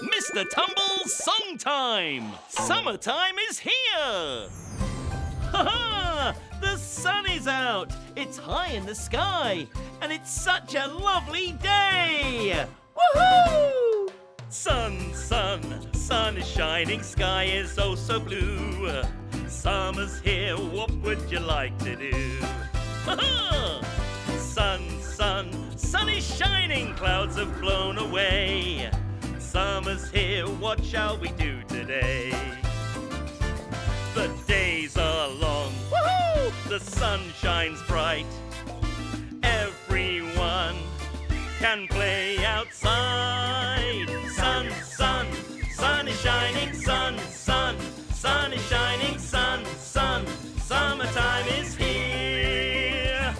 Mr Tumble's song time! Summertime is here! Ha-ha! The sun is out! It's high in the sky! And it's such a lovely day! Woohoo! Sun, sun, sun is shining, sky is oh so blue. Summer's here, what would you like to do? Ha-ha! Sun, sun, sun is shining, clouds have blown away. Summer's here, what shall we do today? The days are long, woohoo! The sun shines bright. Everyone can play outside. Sun, sun, sun is shining, sun, sun, sun is shining, sun, sun, summertime is here.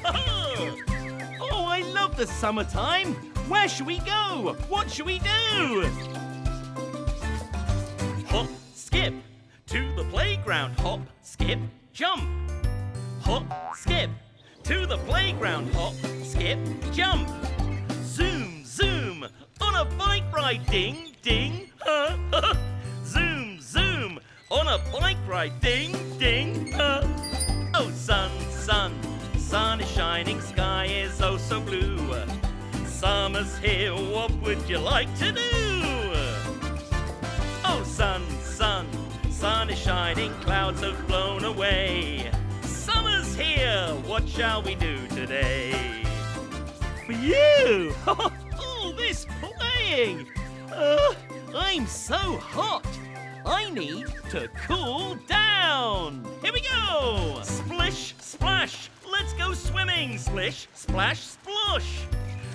Oh, I love the summertime. Where should we go? What should we do? Hop, skip, to the playground. Hop, skip, jump. Hop, skip, to the playground. Hop, skip, jump. Zoom, zoom, on a bike ride. Ding, ding, ha, ha. Zoom, zoom, on a bike ride. Ding, ding, ha. Oh, sun, sun, sun is shining, sky is oh so blue. Summer's here, what would you like to do? Oh, sun, sun, sun is shining, clouds have blown away. Summer's here, what shall we do today? For you! All this playing! I'm so hot! I need to cool down! Here we go! Splish, splash, let's go swimming! Splish, splash, splosh!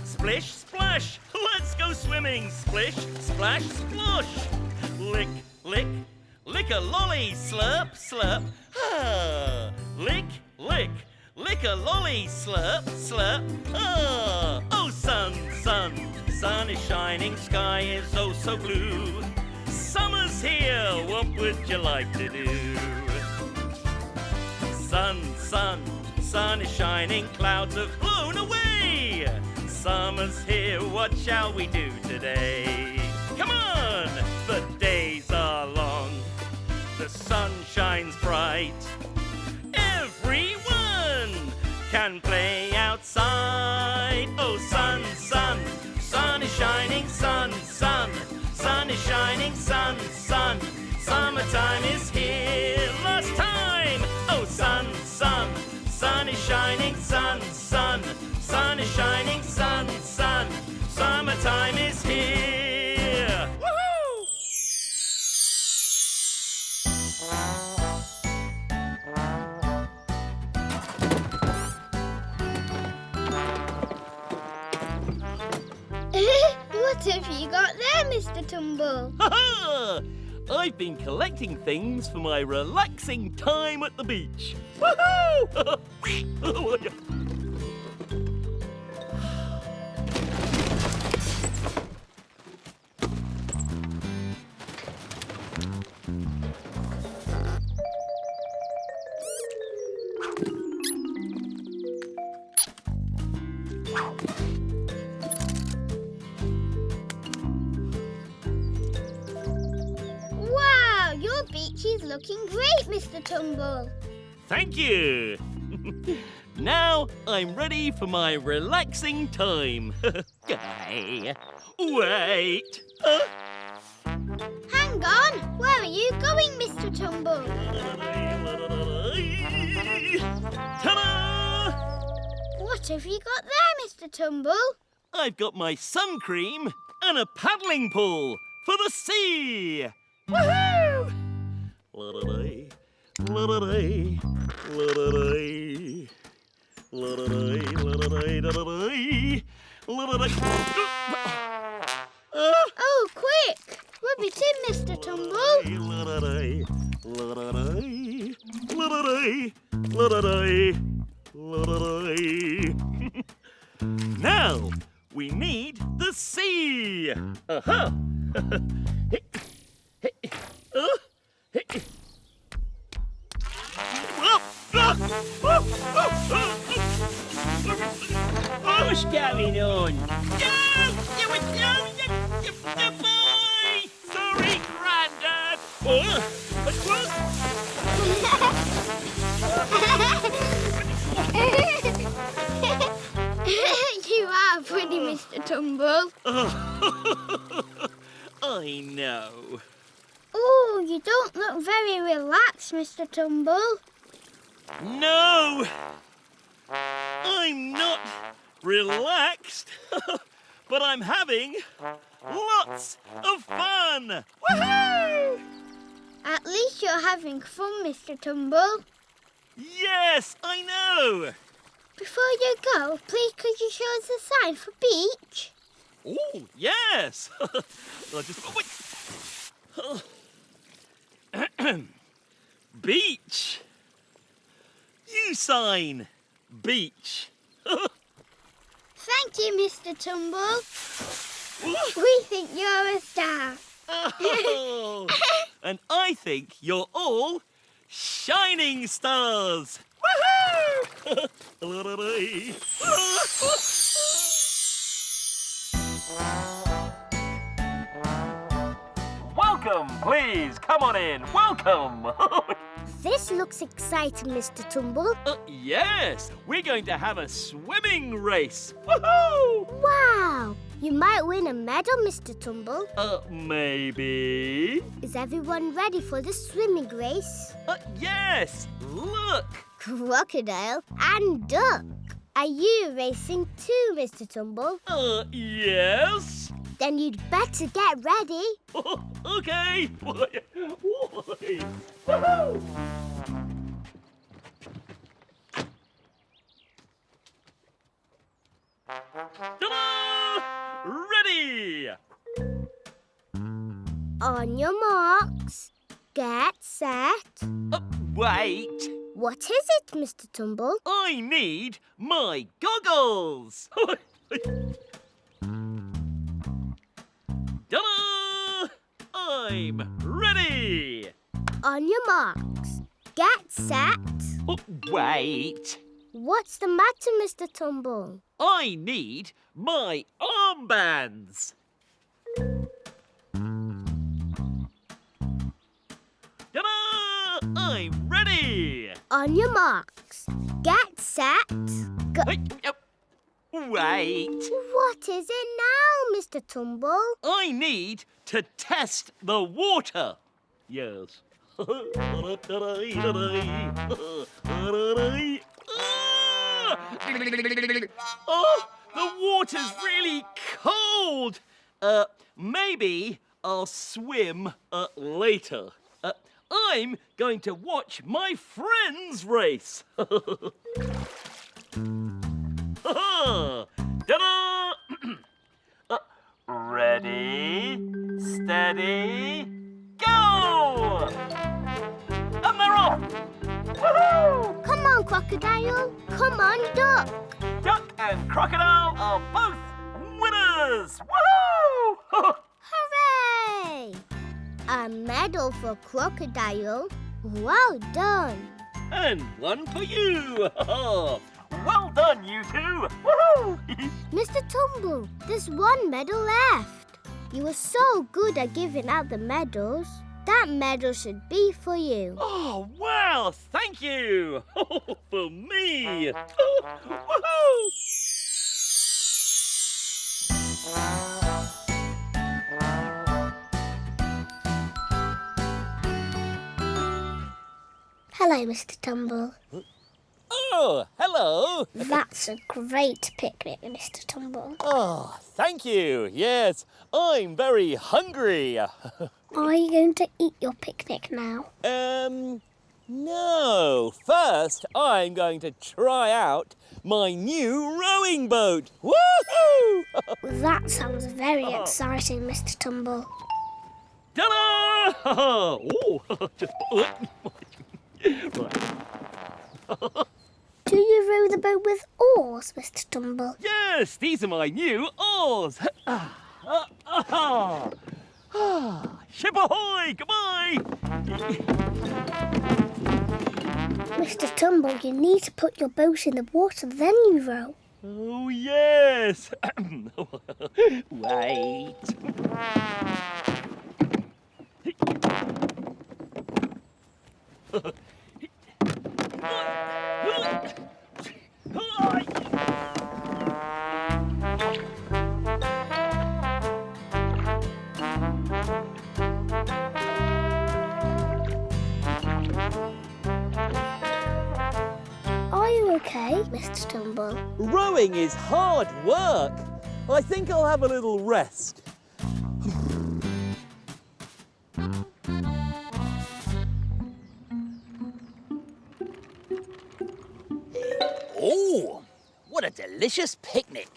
Splish, splash, let's go swimming! Splish, splash, splosh! Lick, lick, lick a lolly! Slurp, slurp, ah! Lick, lick, lick a lolly! Slurp, slurp, ah! Oh, sun, sun, sun is shining, sky is oh so blue. Summer's here, what would you like to do? Sun, sun, sun is shining, clouds have blown away. Summer's here, what shall we do today? Come on! The days are long, the sun shines bright. Everyone can play outside. Oh, sun, sun, sun is shining, sun, sun, sun is shining, sun, sun, summertime is here. Last time! Oh, sun, sun, sun is shining, sun, sun, sun is shining, sun, sun, summertime is here. Woohoo! What have you got there, Mr Tumble? Ha-ha! I've been collecting things for my relaxing time at the beach. Woohoo! Wow, your beach is looking great, Mr Tumble. Thank you. Now I'm ready for my relaxing time. Hey, wait. Hang on, where are you going, Mr Tumble? Ta-da! What have you got there, Mr Tumble? I've got my sun cream and a paddling pool for the sea. Woohoo! La-da-day, la-da-day, la-da-day, la-da-day, la-da-day, la-da-day, la-da-day. Oh, quick! Rub it in, Mr Tumble. La-da-day, la-da-day, la-da-day, la-da-day, la-da-day. Now we need the sea. Uh-huh. What's going on? No! You are funny, Mr Tumble. I know. Oh, you don't look very relaxed, Mr Tumble. No! I'm not relaxed, but I'm having lots of fun! Woohoo! At least you're having fun, Mr Tumble. Yes, I know! Before you go, please could you show us the sign for beach? Oh, yes! I'll just... Oh, wait. Beach. You sign. Beach. Thank you, Mr Tumble. We think you're a star. Oh, and I think you're all shining stars. Woohoo! Welcome, please. Come on in. Welcome. This looks exciting, Mr Tumble. Yes, we're going to have a swimming race. Woohoo! Wow! You might win a medal, Mr Tumble. Maybe. Is everyone ready for the swimming race? Yes. Look. Crocodile and duck. Are you racing too, Mr Tumble? Yes. Then you'd better get ready. Okay. Ta-da! Ready! On your marks, get set. Wait. What is it, Mr Tumble? I need my goggles. Ta-da! I'm ready. On your marks, get set. Wait. What's the matter, Mr Tumble? I need my armbands. Ta-da! I'm ready. On your marks, get set. Go. Wait. What is it now, Mr Tumble? I need to test the water. Yes. Oh, the water's really cold. Maybe I'll swim later. I'm going to watch my friends race. Ta-da! Ready, steady, go! And they're off! Woohoo! Come on, crocodile. Come on, duck. Duck and crocodile are both winners! Woohoo! Hooray! A medal for crocodile. Well done. And one for you! Well done, you two! Woohoo! Mr Tumble, there's one medal left. You were so good at giving out the medals. That medal should be for you. Oh, wow! Thank you! For me! Woohoo! Hello, Mr Tumble. Oh, hello! That's a great picnic, Mr Tumble. Oh, thank you. Yes, I'm very hungry. Are you going to eat your picnic now? No. First, I'm going to try out my new rowing boat. Woohoo! That sounds very exciting, Mr Tumble. Ta-da! Oh, just... Right. Do you row the boat with oars, Mr Tumble? Yes, these are my new oars. Ship ahoy! Goodbye! Mr Tumble, you need to put your boat in the water, then you row. Oh, yes. Wait. Are you okay, Mr Tumble? Rowing is hard work. I think I'll have a little rest. Oh, what a delicious picnic.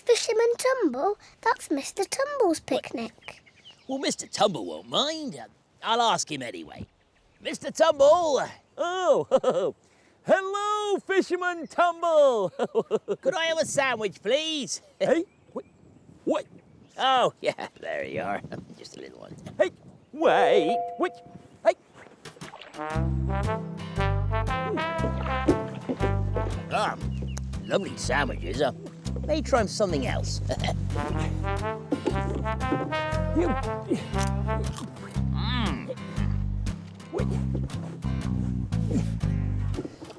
Fisherman Tumble, that's Mr Tumble's picnic. Well, Mr Tumble won't mind. I'll ask him anyway. Mr Tumble, Oh, hello, Fisherman Tumble. could I have a sandwich, please? Hey, what? Oh, yeah, there you are. Just a little one. Hey, wait, hey. Lovely sandwiches. May try something else.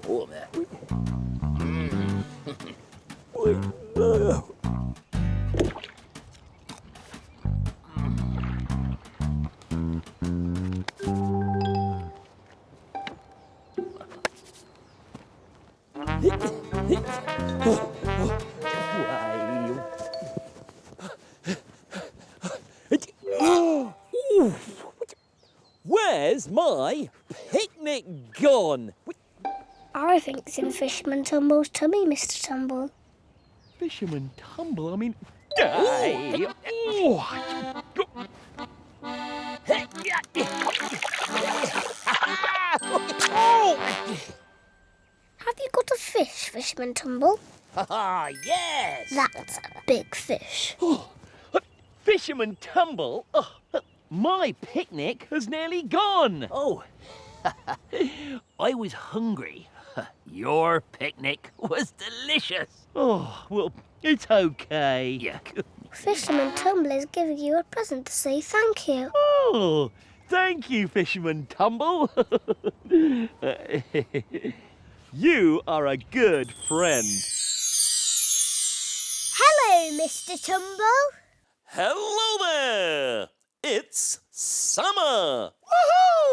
Oh, man. Where's my picnic gone? I think it's in Fisherman Tumble's tummy, Mr Tumble. Fisherman Tumble, I mean, hey. Have you got a fish, Fisherman Tumble? Ah, yes. That's a big fish. Fisherman Tumble, my picnic has nearly gone. Oh, I was hungry. Your picnic was delicious. Oh, well, it's okay. Yeah. Fisherman Tumble is giving you a present to say thank you. Oh, thank you, Fisherman Tumble. You are a good friend. Hello, Mr Tumble. Hello there. It's summer.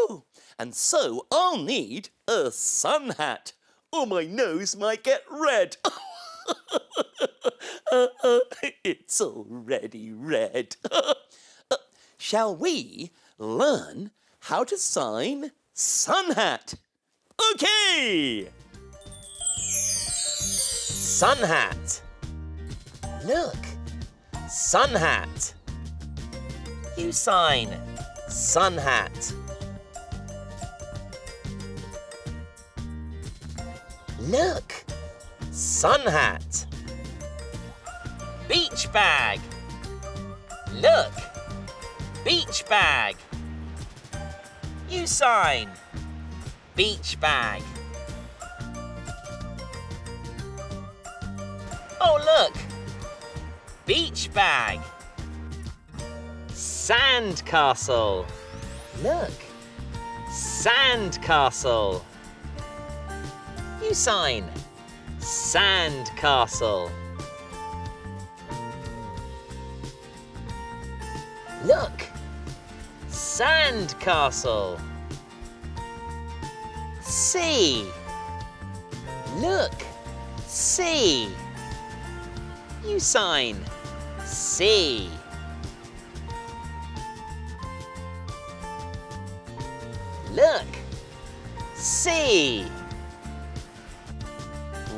Woohoo! And so I'll need a sun hat, or my nose might get red. It's already red. Shall we learn how to sign sun hat? Okay! Sun hat. Look, sun hat. You sign sun hat. Look, sun hat. Beach bag. Look, beach bag. You sign beach bag. Oh, look, beach bag. Sand castle. Look, sand castle. You sign sand castle. Look, sand castle. Sea. Look, sea. You sign sea. Look, sea.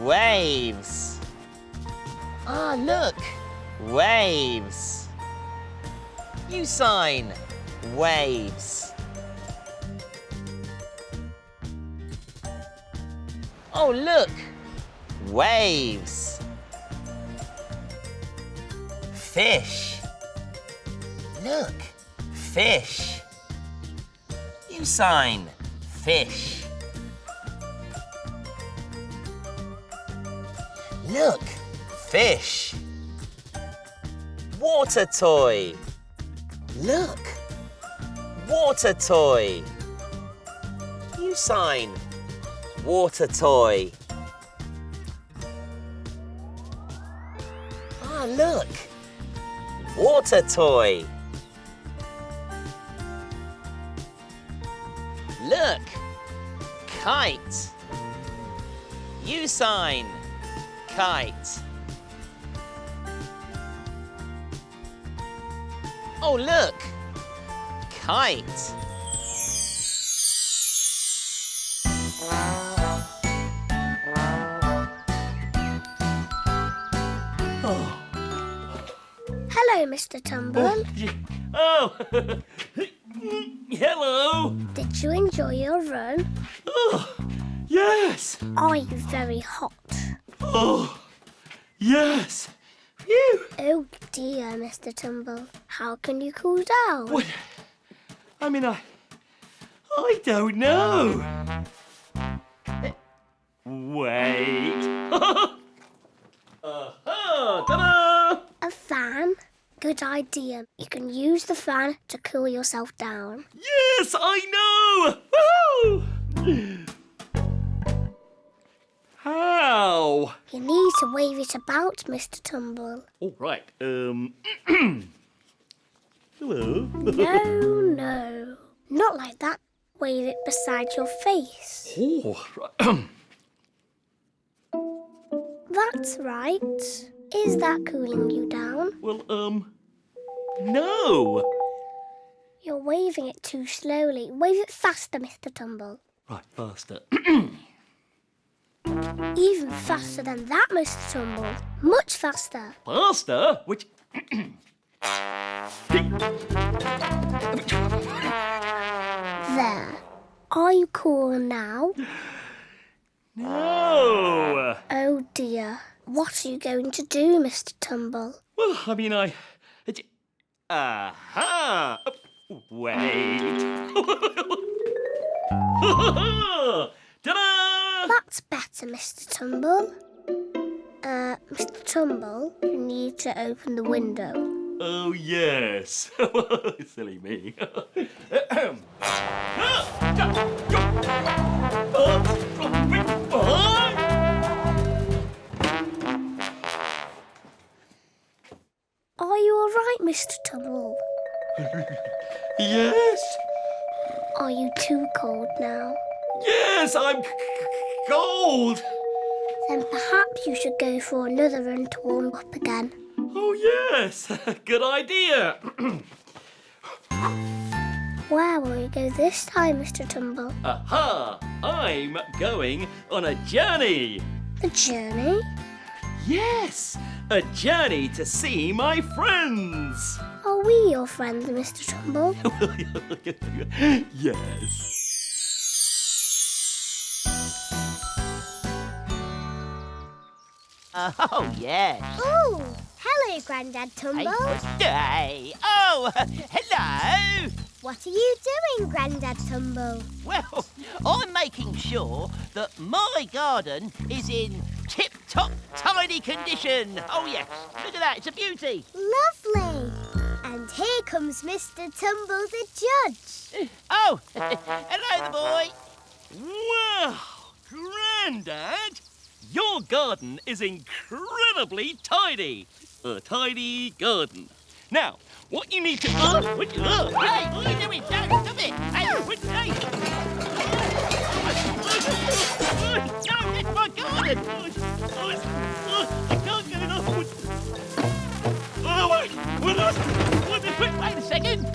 Waves. Ah, look, waves. You sign waves. Oh, look, waves. Fish. Look, fish. You sign fish. Look, fish. Water toy. Look. Water toy. U sign. Water toy. Ah, look. Water toy. Look. Kite. U sign. Kite. Oh, look. Kite. Hello, Mr Tumble. Oh, hello. Did you enjoy your run? Oh, yes. Are you very hot? Oh, yes. Phew. Oh dear, Mr Tumble. How can you cool down? What? I mean, I don't know. Wait. Ta-da! A fan? Good idea. You can use the fan to cool yourself down. Yes, I know. Woohoo! How? You need to wave it about, Mr Tumble. All right. Hello. No. Not like that. Wave it beside your face. Oh, right. That's right. Is that cooling you down? Well, no. You're waving it too slowly. Wave it faster, Mr Tumble. Right, faster. Even faster than that, Mr Tumble. Much faster. Faster? Which? There. Are you cool now? No. Oh dear. What are you going to do, Mr Tumble? Well, I mean, Aha! Wait. Ta-da! That's better, Mr Tumble. Mr Tumble, you need to open the window. Oh, yes. Silly me. Are you all right, Mr Tumble? Yes. Are you too cold now? Yes, I'm cold. Then perhaps you should go for another run to warm up again. Oh, yes. Good idea. Where will you go this time, Mr Tumble? Aha! I'm going on a journey. A journey? Yes, a journey to see my friends. Are we your friends, Mr Tumble? Yes. Oh, yes. Oh, hello, Grandad Tumble. Hey. Oh, hello. What are you doing, Grandad Tumble? Well, I'm making sure that my garden is in tip-top tidy condition. Oh, yes. Look at that. It's a beauty. Lovely. And here comes Mr Tumble the judge. Oh, hello, the boy. Wow, Grandad, your garden is incredibly tidy. A tidy garden. Now, what you need to... Hey, what are you doing? Don't stop it. Hey, no, it's my garden. I can't get enough. Wait a second.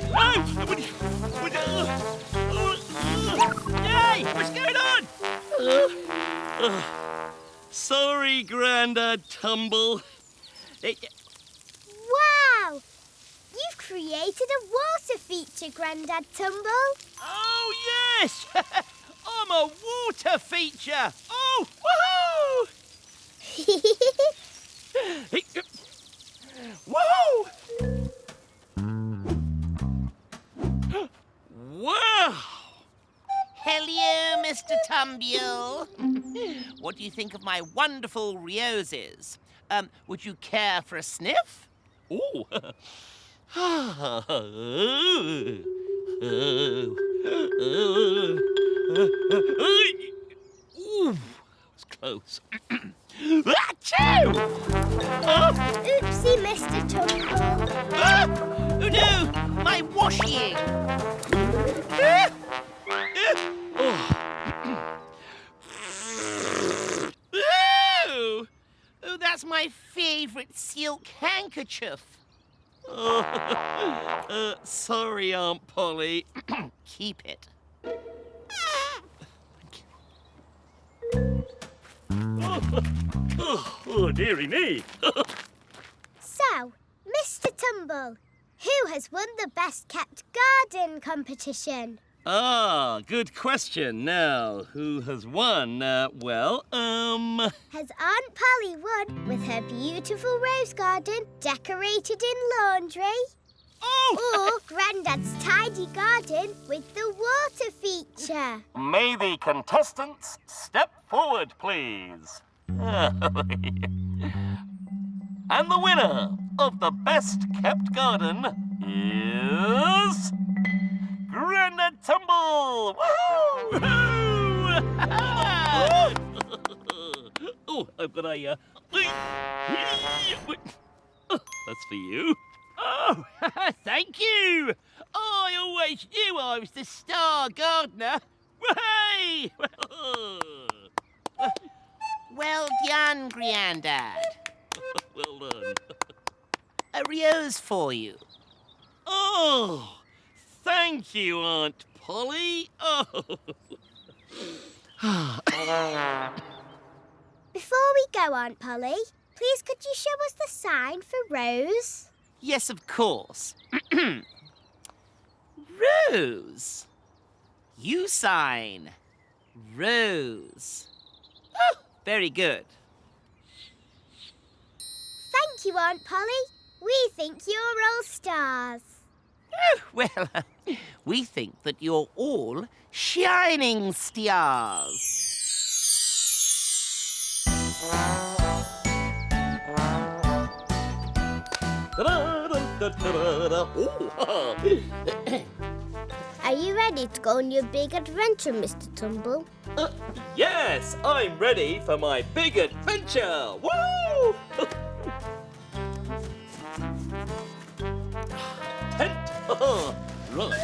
Hey, what's going on? Sorry, Grandad Tumble. Wow! You've created a water feature, Grandad Tumble. Oh, yes. I'm a water feature. Oh, woohoo! Woohoo! Wow! Hello, Mr. Tumble. What do you think of my wonderful roses? Would you care for a sniff? Ooh. Ooh, it's close. Achoo! Oopsie, Mr Tumble. Oh no! My washing! Oh, that's my favourite silk handkerchief. Sorry, Aunt Polly. Keep it. Oh, dearie me. So, Mr Tumble, who has won the best kept garden competition? Good question. Now, who has won? Has Aunt Polly won with her beautiful rose garden decorated in laundry? Oh! Or Grandad's tidy garden with the water feature? May the contestants step forward, please. And the winner of the best kept garden is Grandad Tumble. Woohoo! Oh, I've got a... that's for you. Oh, thank you! I always knew I was the star gardener. Hooray! Well done, Grandad. Well done. A rose for you. Oh, thank you, Aunt Polly. Oh. Before we go, Aunt Polly, please could you show us the sign for Rose? Yes, of course. Rose. You sign. Rose. Oh, very good. Thank you, Aunt Polly. We think you're all stars. Oh, well, we think that you're all shining stars. Are you ready to go on your big adventure, Mr Tumble? Yes, I'm ready for my big adventure. Woo! Tent. Right.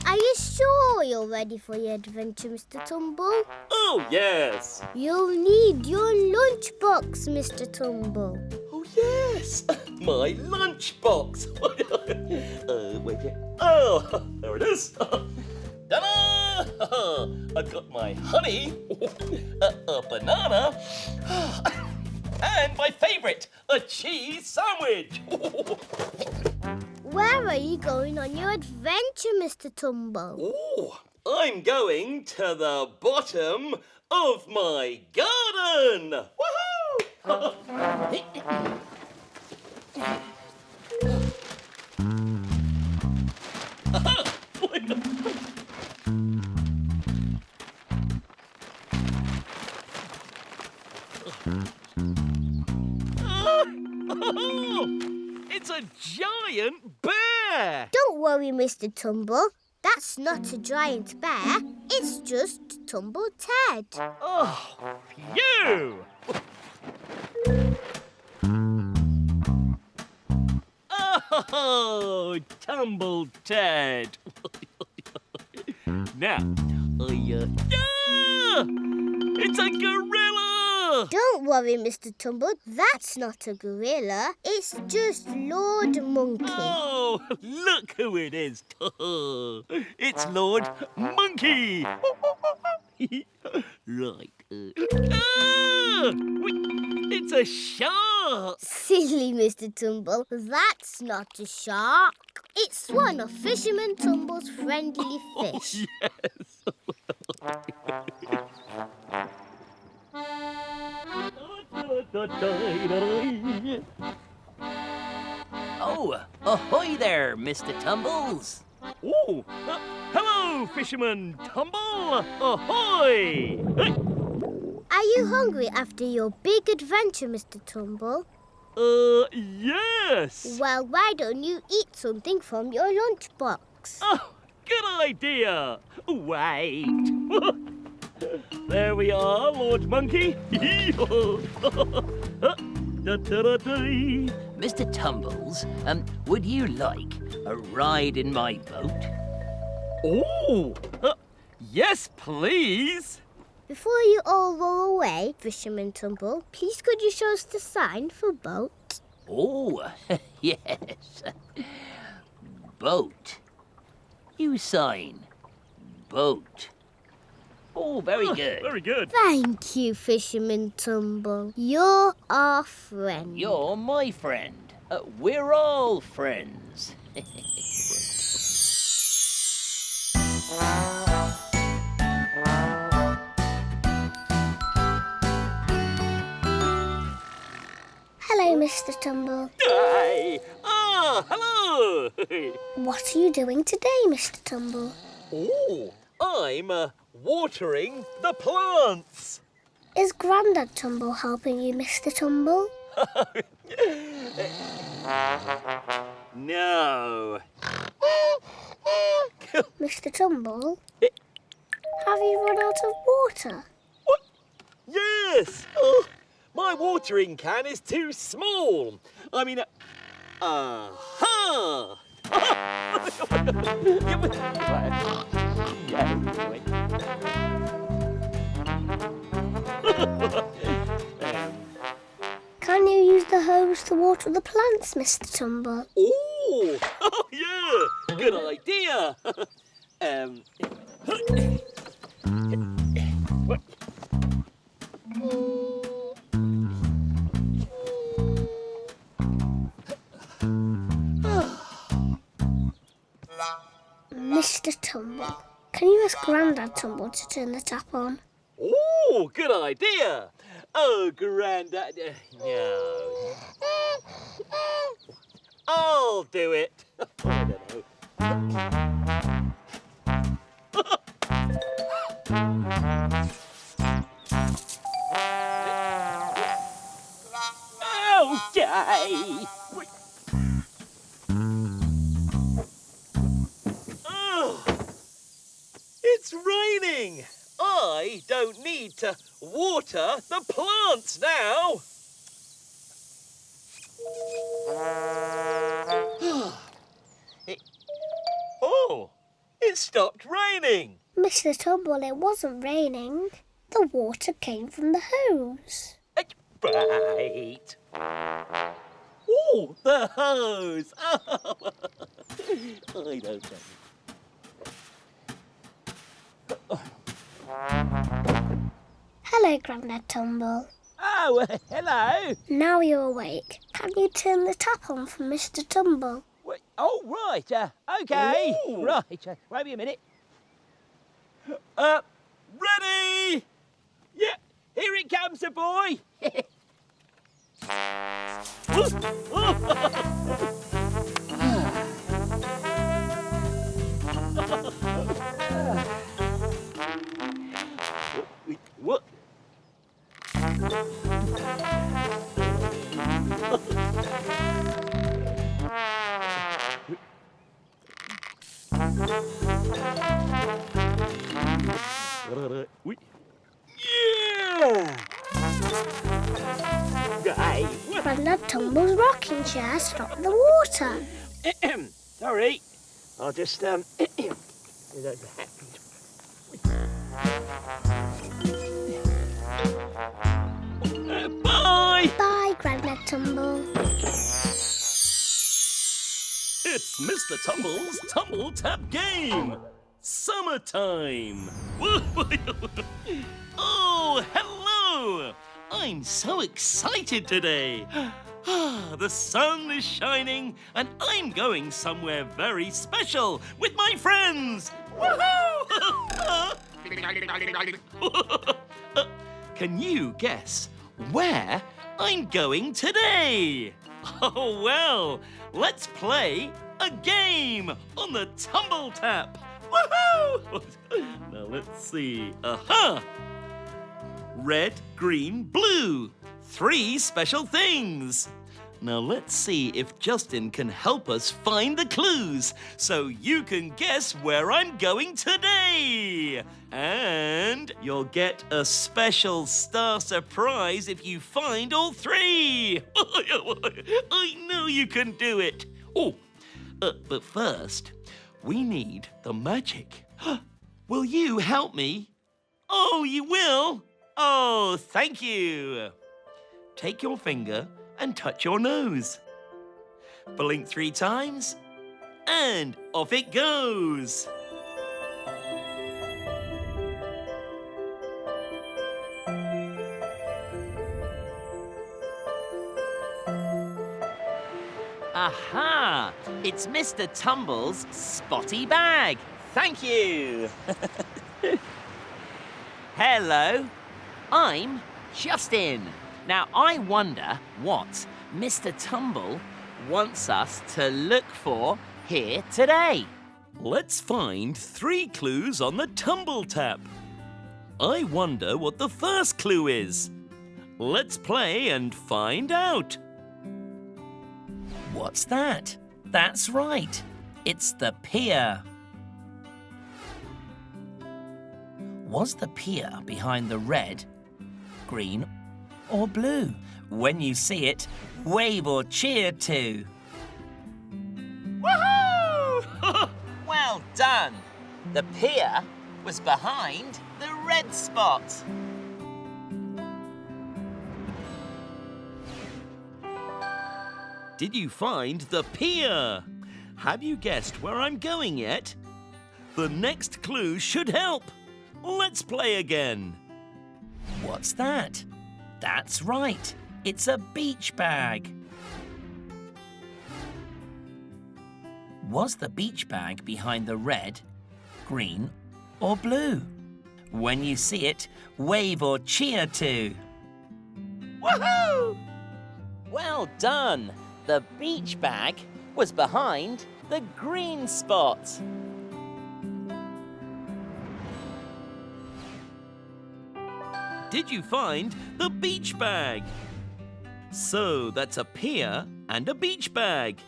Are you sure you're ready for your adventure, Mr Tumble? Oh, yes. You'll need your lunchbox, Mr Tumble. Oh, yes. My lunchbox. Where's it? Oh, there it is. Ta-da! I've got my honey, a banana, and my favourite, a cheese sandwich. Where are you going on your adventure, Mr Tumble? Oh, I'm going to the bottom of my garden. Woohoo! It's a giant bear! Don't worry, Mr Tumble. That's not a giant bear. It's just Tumble Ted. Oh, phew! Oh, Tumble Ted. Now, it's a gorilla! Don't worry, Mr Tumble. That's not a gorilla. It's just Lord Monkey. Oh, look who it is. It's Lord Monkey. Right. Wait, it's a shark. Silly Mr Tumble. That's not a shark. It's one of Fisherman Tumble's friendly fish. Yes. Oh, ahoy there, Mr. Tumbles. Oh, hello, Fisherman Tumble. Ahoy! Hey. I Are you hungry after your big adventure, Mr Tumble? Yes. Well, why don't you eat something from your lunchbox? Oh, good idea. Wait. There we are, Lord Monkey. Mr Tumbles, would you like a ride in my boat? Oh, yes, please. Before you all row away, Fisherman Tumble, please could you show us the sign for boat? Oh, yes. Boat. You sign. Boat. Oh, very good. Very good. Thank you, Fisherman Tumble. You're our friend. You're my friend. We're all friends. Hello, Mr Tumble. Hi. Ah, hello. What are you doing today, Mr Tumble? Oh, I'm watering the plants. Is Grandad Tumble helping you, Mr Tumble? No. Mr Tumble? Have you run out of water? What? Yes. Oh, my watering can is too small. I mean, aha! Can you use the hose to water the plants, Mr Tumble? Oh, yeah, good idea. Mr Tumble, can you ask Grandad Tumble to turn the tap on? Oh, good idea. Oh, Grandad, no. I'll do it. I don't know. Okay. Oh, it's raining. I don't need to water the plants now. Oh, it stopped raining. Mr Tumble, it wasn't raining. The water came from the hose. Right. Oh, the hose. Oh. I don't know. Hello, Grandad Tumble. Oh, hello. Now you're awake. Can you turn the tap on for Mr Tumble? Wait, oh, right. Okay. Ooh. Right. Wait me a minute. Ready? Yeah, here it comes, a boy. What? Yeah! Grandad Tumble's rocking chair stopped the water. Sorry. I'll just, Bye! Bye, Grandad Tumble. It's Mr. Tumble's Tumble Tap Game! Summertime! Oh, hello! I'm so excited today. The sun is shining and I'm going somewhere very special with my friends. Woohoo! Can you guess where I'm going today? Oh, well, let's play a game on the Tumble Tap. Woohoo! Now let's see. Aha! red, green, blue. 3 special things. Now let's see if Justin can help us find the clues so you can guess where I'm going today. And you'll get a special star surprise if you find all 3. I know you can do it. Oh, but first, we need the magic. Will you help me? Oh, you will? Oh, thank you. Take your finger and touch your nose. Blink 3 times, and off it goes. Aha! It's Mr Tumble's spotty bag. Thank you. Hello, I'm Justin. Now, I wonder what Mr Tumble wants us to look for here today. Let's find 3 clues on the Tumble Tapp. I wonder what the first clue is. Let's play and find out. What's that? That's right. It's the pier. Was the pier behind the red, green, or blue? When you see it, wave or cheer to. Woohoo! Well done. The pier was behind the red spot. Did you find the pier? Have you guessed where I'm going yet? The next clue should help. Let's play again. What's that? That's right. It's a beach bag. Was the beach bag behind the red, green, or blue? When you see it, wave or cheer to. Woohoo! Well done. The beach bag was behind the green spot. Did you find the beach bag? So that's a pier and a beach bag.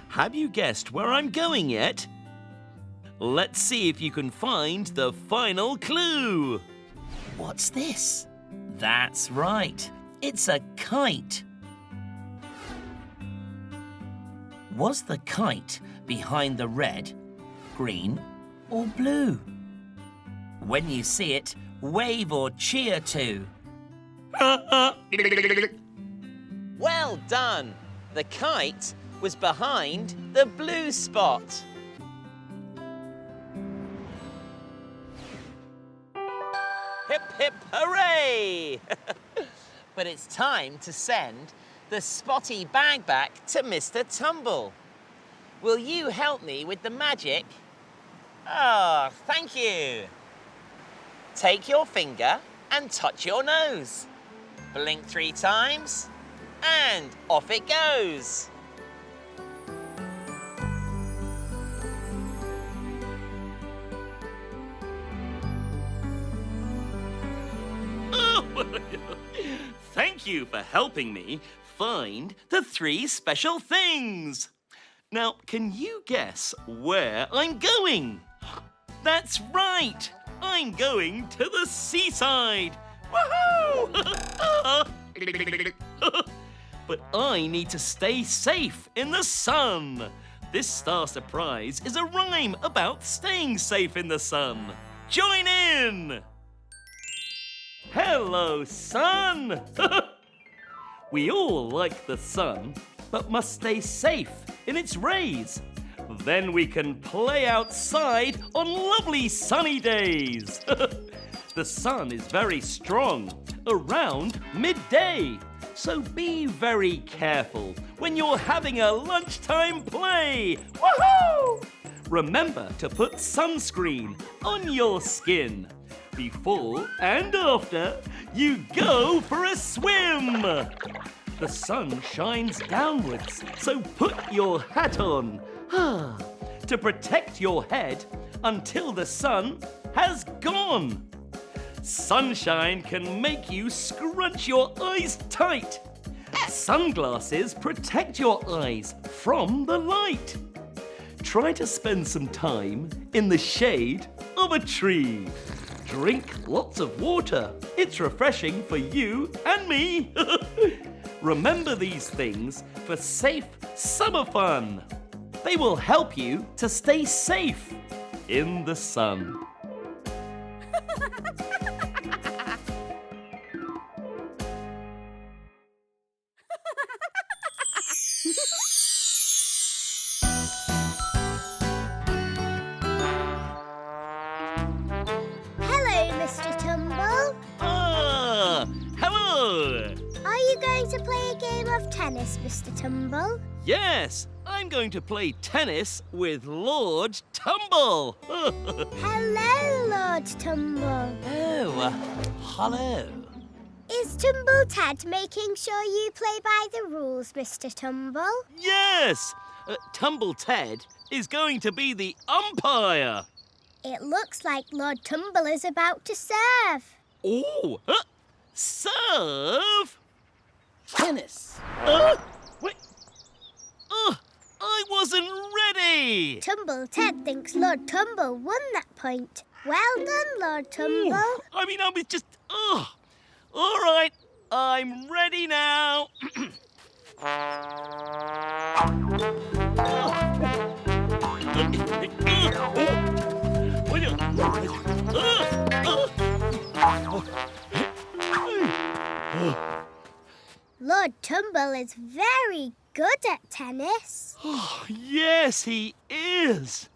Have you guessed where I'm going yet? Let's see if you can find the final clue. What's this? That's right. It's a kite. Was the kite behind the red, green, or blue? When you see it, wave or cheer to. Well done! The kite was behind the blue spot. Hip, hip, hooray! But it's time to send the spotty bag back to Mr Tumble. Will you help me with the magic? Oh, thank you. Take your finger and touch your nose. Blink 3 times, and off it goes. Thank you for helping me find the 3 special things. Now, can you guess where I'm going? That's right. I'm going to the seaside. Woohoo! But I need to stay safe in the sun. This star surprise is a rhyme about staying safe in the sun. Join in! Hello, sun! We all like the sun, but must stay safe in its rays. Then we can play outside on lovely sunny days. The sun is very strong around midday, so be very careful when you're having a lunchtime play. Woohoo! Remember to put sunscreen on your skin. Before and after you go for a swim. The sun shines downwards, so put your hat on to protect your head until the sun has gone. Sunshine can make you scrunch your eyes tight. Sunglasses protect your eyes from the light. Try to spend some time in the shade of a tree. Drink lots of water. It's refreshing for you and me. Remember these things for safe summer fun. They will help you to stay safe in the sun. Hello, Mr Tumble. Ah, hello. Are you going to play a game of tennis, Mr Tumble? Yes, I'm going to play tennis with Lord Tumble. Hello, Lord Tumble. Oh, hello. Is Tumble Ted making sure you play by the rules, Mr Tumble? Yes, Tumble Ted is going to be the umpire. It looks like Lord Tumble is about to serve. Oh, serve? Tennis. Wait. I wasn't ready. Tumble Ted thinks Lord Tumble won that point. Well done, Lord Tumble. I mean, I was just... All right, I'm ready now. Lord Tumble is very good at tennis. Oh, yes, he is.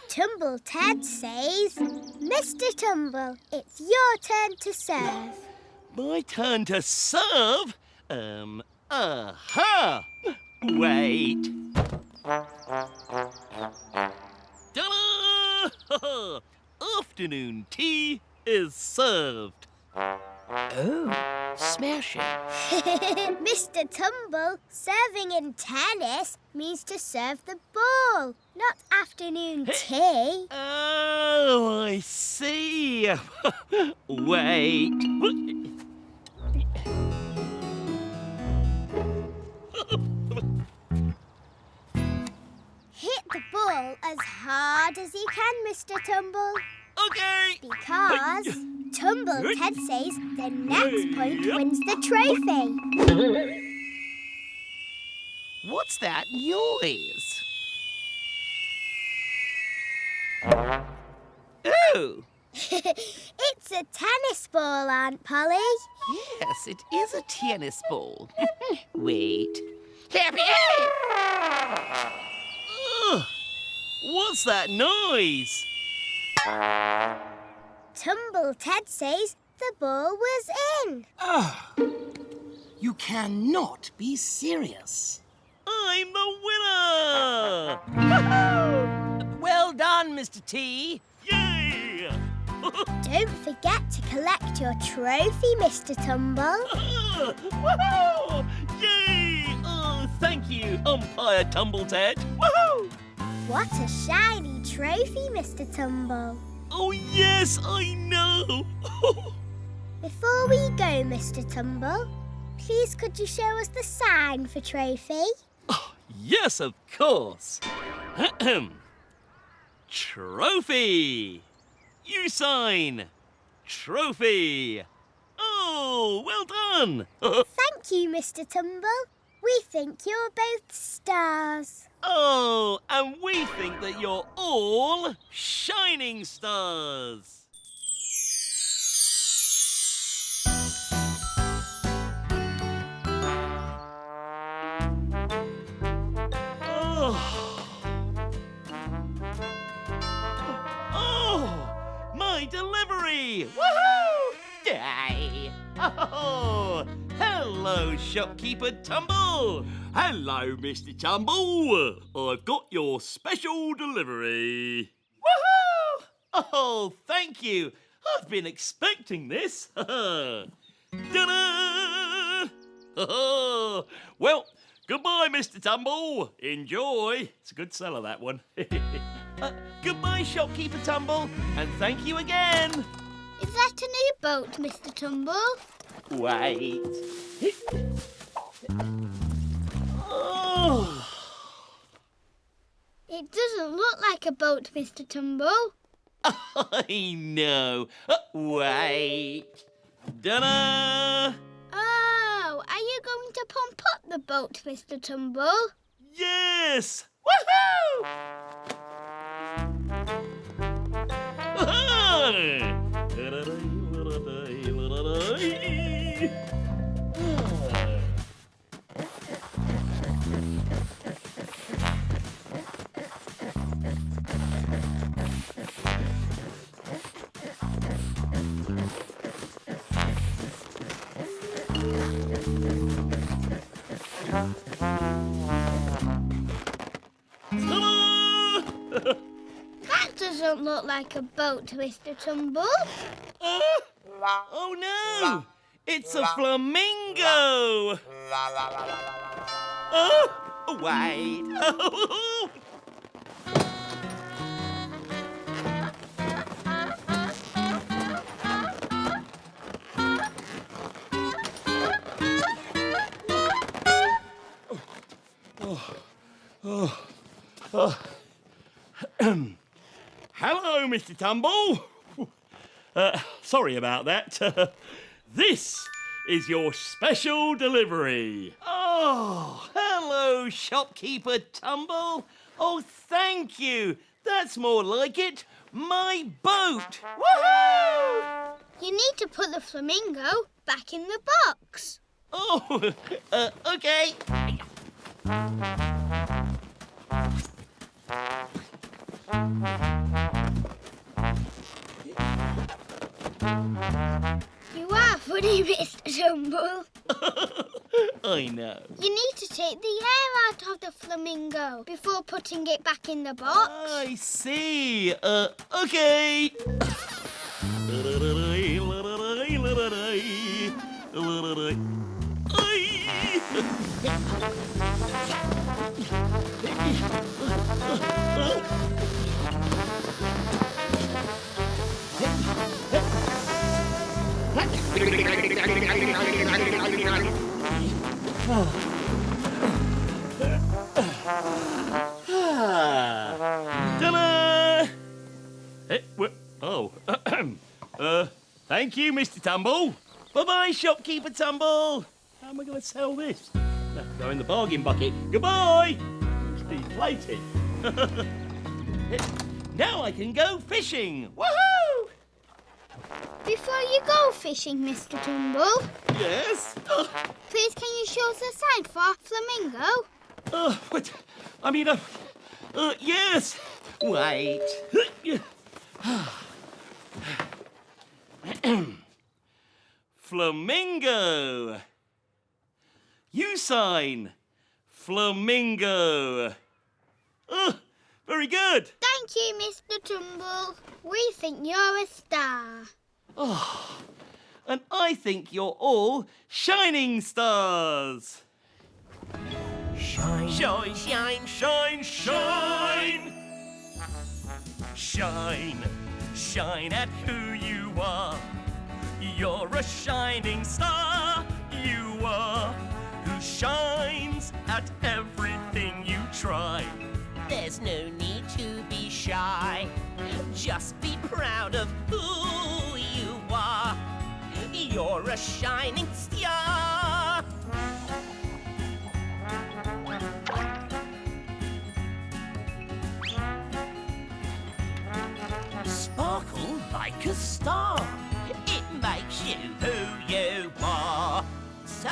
Tumble Ted says, Mr Tumble, it's your turn to serve. My turn to serve? Wait. Ta-da! Afternoon tea is served. Oh, smashing. Mr Tumble, serving in tennis means to serve the ball, not afternoon tea. Oh, I see. Wait. Hit the ball as hard as you can, Mr Tumble. Okay. Because Tumble Ted says the next point wins the trophy. What's that noise? Oh, It's a tennis ball, Aunt Polly. yes, it is a tennis ball. Wait. Happy! What's that noise? Tumble Ted says the ball was in. You cannot be serious. I'm the winner! Well done, Mr. T. Yay! Don't forget to collect your trophy, Mr Tumble. Woohoo! Yay! Oh, thank you, Umpire Tumble Ted. Woohoo! What a shiny trophy, Mr Tumble. Oh, yes, I know. Before we go, Mr Tumble, please could you show us the sign for trophy? Yes, of course. Trophy. You sign. Trophy. Oh, well done. Thank you, Mr Tumble. We think you're both stars. Oh, and we think that you're all shining stars. Oh, my delivery! Woohoo! Yay! Oh, hello, shopkeeper Tumble. Hello, Mr Tumble. I've got your special delivery. Woohoo! Oh, thank you. I've been expecting this. Ta-da! Oh, well, goodbye, Mr Tumble. Enjoy. It's a good seller, that one. Goodbye, shopkeeper Tumble, and thank you again. Is that a new boat, Mr Tumble? Wait. Oh. It doesn't look like a boat, Mr Tumble. I know. Wait. Ta-da! Oh, are you going to pump up the boat, Mr Tumble? Yes! Woohoo! That doesn't look like a boat, Mr Tumble. Oh no! It's a flamingo! Oh, wait! Hello, Mr Tumble. Sorry about that. This is your special delivery. Oh, hello, shopkeeper Tumble. Oh, thank you. That's more like it. My boat. Woohoo! You need to put the flamingo back in the box. Oh, okay. You are funny, Mr Tumble. I know. You need to take the air out of the flamingo before putting it back in the box. I see. Okay. Ta-da! Oh, thank you, Mr Tumble. Bye-bye, shopkeeper Tumble. How am I going to sell this? I'll have to go in the bargain bucket. Goodbye! It's deflated. Now I can go fishing. Woohoo! Before you go fishing, Mr Tumble, Yes. please can you show us a sign for flamingo? What? I mean, yes. Wait. Flamingo. You sign. Flamingo. Very good. Thank you, Mr Tumble. We think you're a star. Oh, and I think you're all shining stars. Shine, shine, shine, shine, shine. Shine, shine at who you are. You're a shining star, you are, who shines at everything you try. There's no need to be shy. Just be proud of who you are. You're a shining star. Sparkle like a star. It makes you who you are. So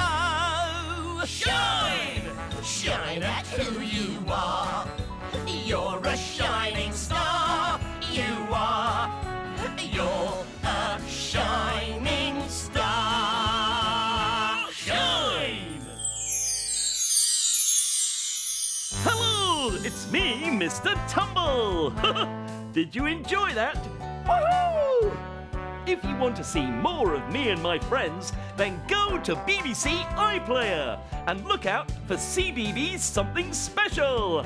shine, shine at who you are. You're a shining star. You are. You're a shining star. Shine. Hello, it's me, Mr Tumble. Did you enjoy that? Woohoo! If you want to see more of me and my friends, then go to BBC iPlayer and look out for CBeebies Something Special.